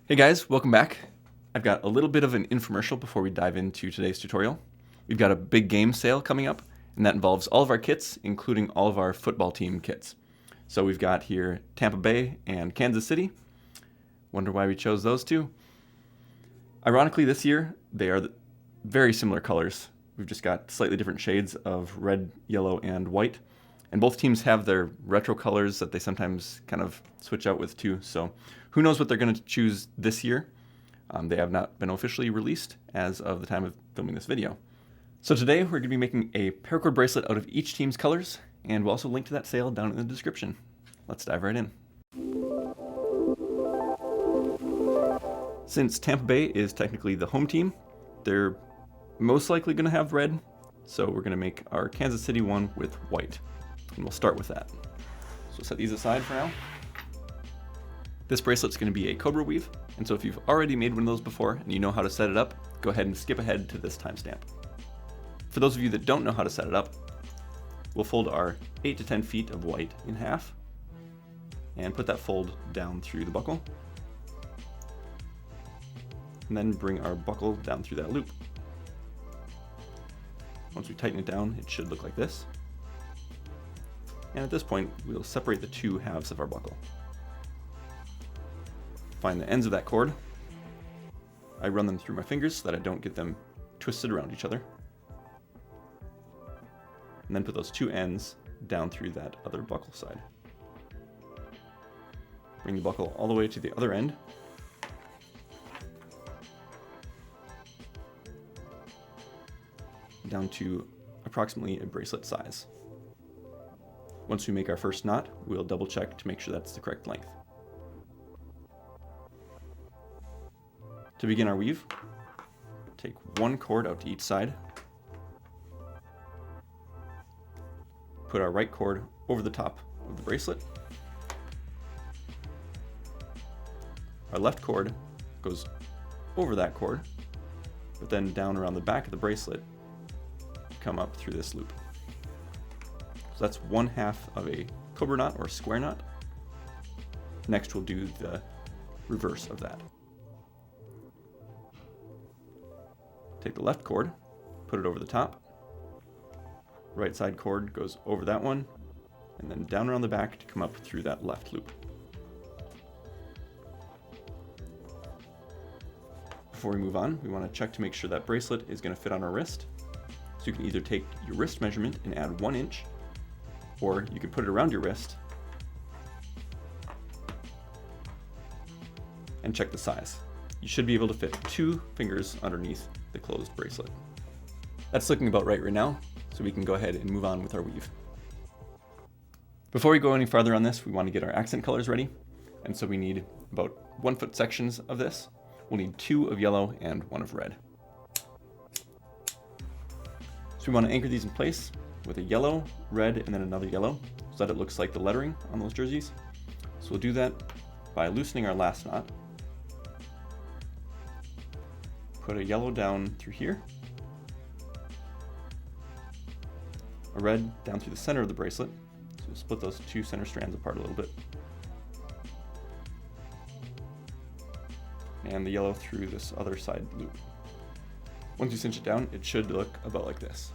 Hey guys, welcome back. I've got a little bit of an infomercial before we dive into today's tutorial. We've got a big game sale coming up, and that involves all of our kits, including all of our football team kits. So we've got here Tampa Bay and Kansas City. Wonder why we chose those two. Ironically, this year, they are very similar colors. We've just got slightly different shades of red, yellow, and white. And both teams have their retro colors that they sometimes kind of switch out with too. So who knows what they're going to choose this year. They have not been officially released as of the time of filming this video. So today we're going to be making a paracord bracelet out of each team's colors, and we'll also link to that sale down in the description. Let's dive right in. Since Tampa Bay is technically the home team, they're most likely going to have red, so we're going to make our Kansas City one with white. And we'll start with that. So set these aside for now. This bracelet's going to be a cobra weave, and so if you've already made one of those before and you know how to set it up, go ahead and skip ahead to this timestamp. For those of you that don't know how to set it up, we'll fold our 8 to 10 feet of white in half and put that fold down through the buckle, and then bring our buckle down through that loop. Once we tighten it down, it should look like this. And at this point, we'll separate the two halves of our buckle. Find the ends of that cord. I run them through my fingers so that I don't get them twisted around each other. And then put those two ends down through that other buckle side. Bring the buckle all the way to the other end. Down to approximately a bracelet size. Once we make our first knot, we'll double check to make sure that's the correct length. To begin our weave, take one cord out to each side. Put our right cord over the top of the bracelet. Our left cord goes over that cord, but then down around the back of the bracelet to come up through this loop. So that's one half of a cobra knot or square knot. Next we'll do the reverse of that. Take the left cord, put it over the top. Right side cord goes over that one, and then down around the back to come up through that left loop. Before we move on, we want to check to make sure that bracelet is going to fit on our wrist. So you can either take your wrist measurement and add 1 inch, or you can put it around your wrist and check the size. You should be able to fit 2 fingers underneath the closed bracelet. That's looking about right now, so we can go ahead and move on with our weave. Before we go any farther on this, we want to get our accent colors ready, and so we need about 1 foot sections of this. We'll need 2 of yellow and 1 of red. So we want to anchor these in place with a yellow, red, and then another yellow, so that it looks like the lettering on those jerseys. So we'll do that by loosening our last knot. Put a yellow down through here, a red down through the center of the bracelet, so we'll split those 2 center strands apart a little bit, and the yellow through this other side loop. Once you cinch it down, it should look about like this.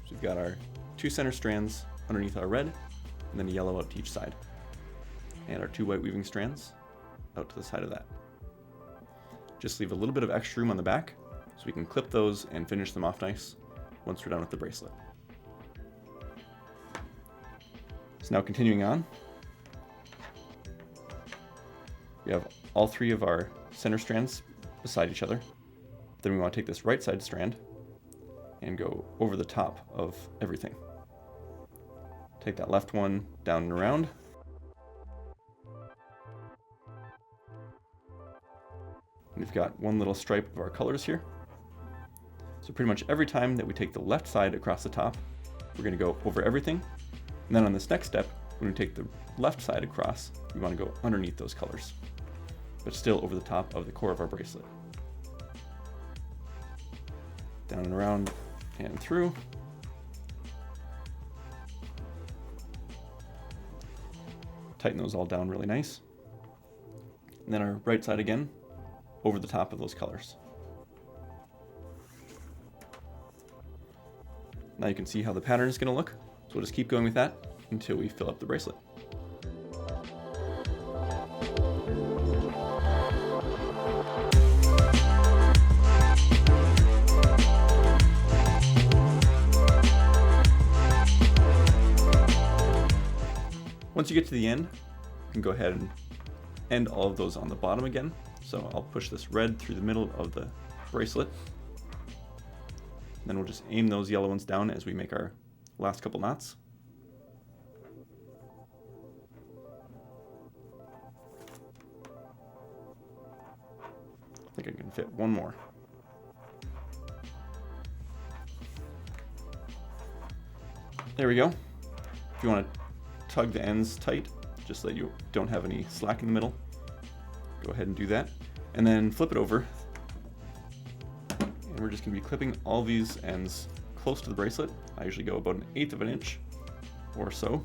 So we've got our 2 center strands underneath our red, and then a yellow out to each side, and our 2 white weaving strands out to the side of that. Just leave a little bit of extra room on the back so we can clip those and finish them off nice once we're done with the bracelet. So now continuing on, we have all 3 of our center strands beside each other. Then we want to take this right side strand and go over the top of everything. Take that left one down and around. And we've got one little stripe of our colors here. So pretty much every time that we take the left side across the top, we're going to go over everything. And then on this next step, when we take the left side across, we want to go underneath those colors, but still over the top of the core of our bracelet. Down and around and through. Tighten those all down really nice. and then our right side again over the top of those colors. Now you can see how the pattern is going to look, so we'll just keep going with that until we fill up the bracelet. Once you get to the end, you can go ahead and end all of those on the bottom again. So I'll push this red through the middle of the bracelet. Then we'll just aim those yellow ones down as we make our last couple knots. I think I can fit one more. There we go. If you want to tug the ends tight, just so that you don't have any slack in the middle, go ahead and do that. And then flip it over. And we're just going to be clipping all these ends close to the bracelet. I usually go about 1/8 of an inch or so.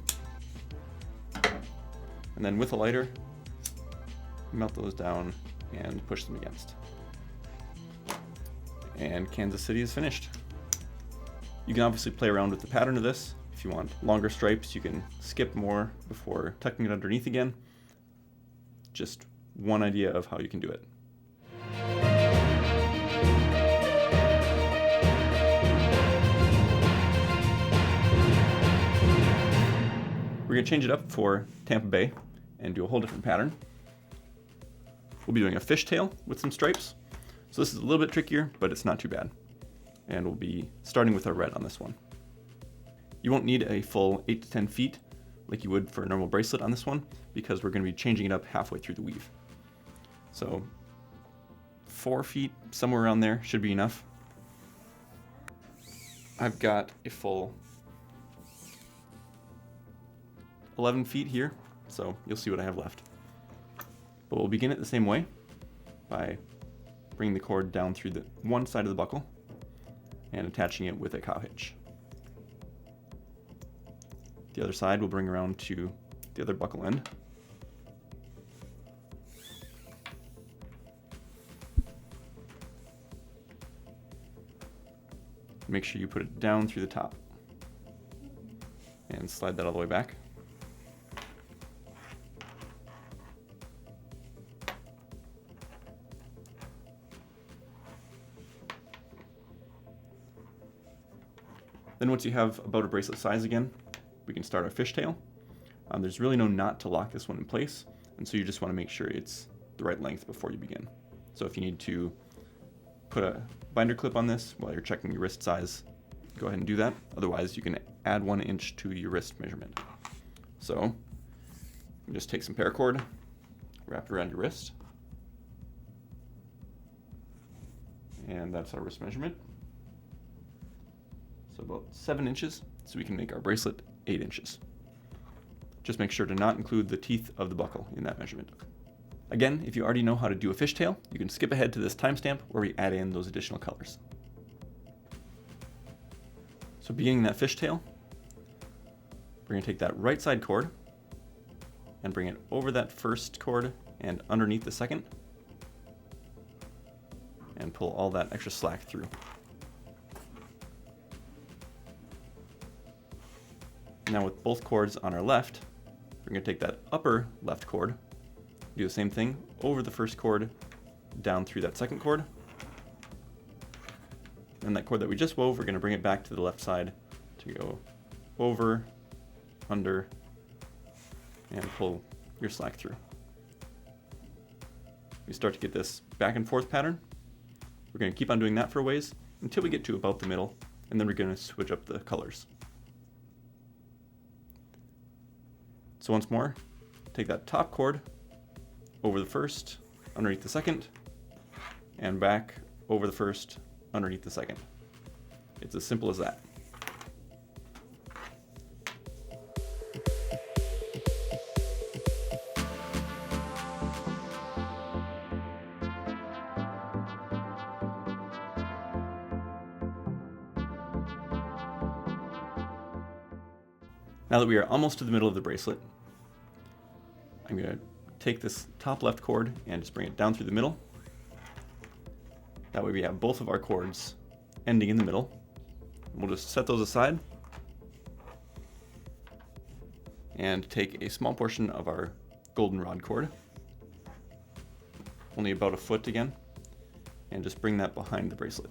And then with a lighter, melt those down and push them against. And Kansas City is finished. You can obviously play around with the pattern of this. If you want longer stripes, you can skip more before tucking it underneath again. Just one idea of how you can do it. We're going to change it up for Tampa Bay and do a whole different pattern. We'll be doing a fishtail with some stripes. So this is a little bit trickier, but it's not too bad. And we'll be starting with our red on this one. You won't need a full 8 to 10 feet like you would for a normal bracelet on this one, because we're going to be changing it up halfway through the weave. So 4 feet, somewhere around there, should be enough. I've got a full 11 feet here, so you'll see what I have left. But we'll begin it the same way by bringing the cord down through the one side of the buckle and attaching it with a cow hitch. The other side we'll bring around to the other buckle end. Make sure you put it down through the top and slide that all the way back. Then once you have about a bracelet size again, we can start our fishtail. There's really no knot to lock this one in place, and so you just want to make sure it's the right length before you begin. So if you need to put a binder clip on this while you're checking your wrist size, go ahead and do that. Otherwise, you can add 1 inch to your wrist measurement. So you just take some paracord, wrap it around your wrist, and that's our wrist measurement. So about 7 inches, so we can make our bracelet 8 inches. Just make sure to not include the teeth of the buckle in that measurement. Again, if you already know how to do a fishtail, you can skip ahead to this timestamp where we add in those additional colors. So beginning that fishtail, we're going to take that right side cord and bring it over that first cord and underneath the second, and pull all that extra slack through. Now with both cords on our left, we're going to take that upper left cord, do the same thing over the first cord, down through that second cord. And that cord that we just wove, we're going to bring it back to the left side to go over, under, and pull your slack through. We start to get this back and forth pattern. We're going to keep on doing that for a ways until we get to about the middle, and then we're going to switch up the colors. So once more, take that top cord over the first, underneath the second, and back over the first, underneath the second. It's as simple as that. Now that we are almost to the middle of the bracelet, I'm going to take this top left cord and just bring it down through the middle. That way we have both of our cords ending in the middle. We'll just set those aside and take a small portion of our goldenrod cord, only about a foot again, and just bring that behind the bracelet.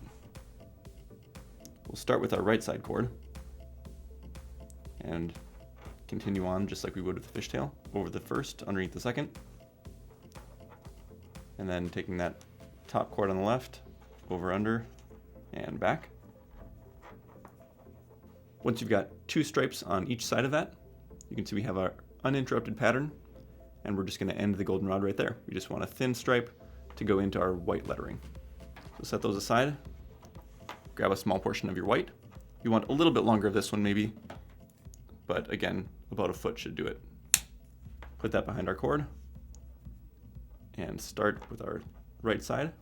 We'll start with our right side cord and continue on just like we would with the fishtail, over the first, underneath the second, and then taking that top cord on the left, over, under, and back. Once you've got 2 stripes on each side of that, you can see we have our uninterrupted pattern, and we're just going to end the goldenrod right there. We just want a thin stripe to go into our white lettering. So set those aside, grab a small portion of your white. You want a little bit longer of this one maybe, but again, about a foot should do it. Put that behind our cord, and start with our right side,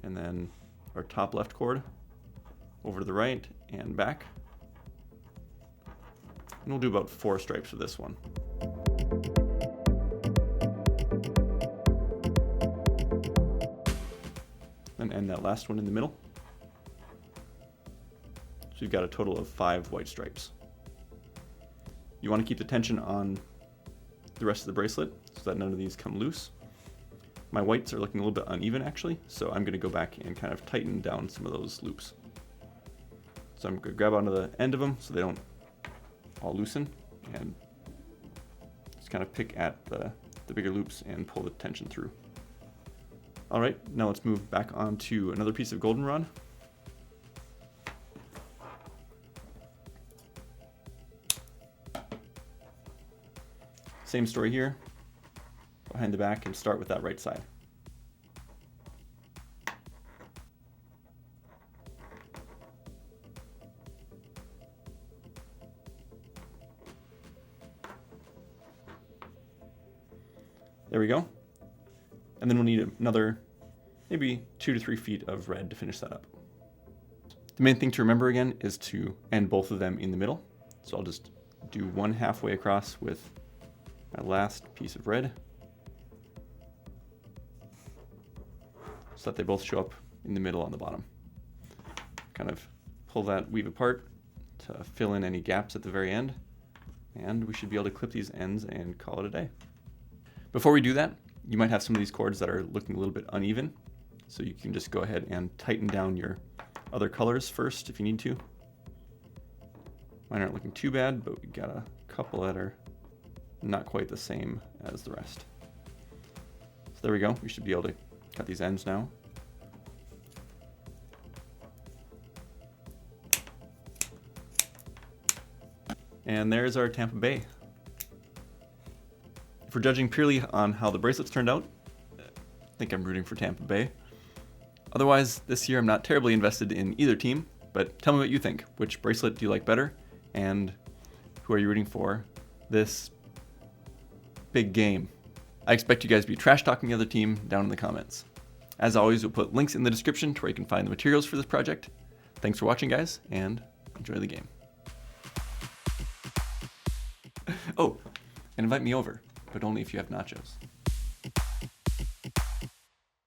and then our top left cord over to the right and back. And we'll do about 4 stripes for this one. Then end that last one in the middle. So you've got a total of 5 white stripes. You want to keep the tension on the rest of the bracelet so that none of these come loose. My whites are looking a little bit uneven actually, so I'm going to go back and kind of tighten down some of those loops. So I'm going to grab onto the end of them so they don't all loosen, and just kind of pick at the bigger loops and pull the tension through. All right, now let's move back onto another piece of goldenrod. Same story here, behind the back, and start with that right side. There we go. And then we'll need another maybe 2 to 3 feet of red to finish that up. The main thing to remember again is to end both of them in the middle. So I'll just do one halfway across with my last piece of red, so that they both show up in the middle on the bottom. Kind of pull that weave apart to fill in any gaps at the very end, and we should be able to clip these ends and call it a day. Before we do that, you might have some of these cords that are looking a little bit uneven, so you can just go ahead and tighten down your other colors first if you need to. Mine aren't looking too bad, but we got a couple that are not quite the same as the rest. So there we go. We should be able to cut these ends now. And there's our Tampa Bay. If we're judging purely on how the bracelets turned out, I think I'm rooting for Tampa Bay. Otherwise, this year I'm not terribly invested in either team, but tell me what you think. Which bracelet do you like better? And who are you rooting for this big game? I expect you guys to be trash talking the other team down in the comments. As always, we'll put links in the description to where you can find the materials for this project. Thanks for watching, guys, and enjoy the game. Oh, and invite me over, but only if you have nachos.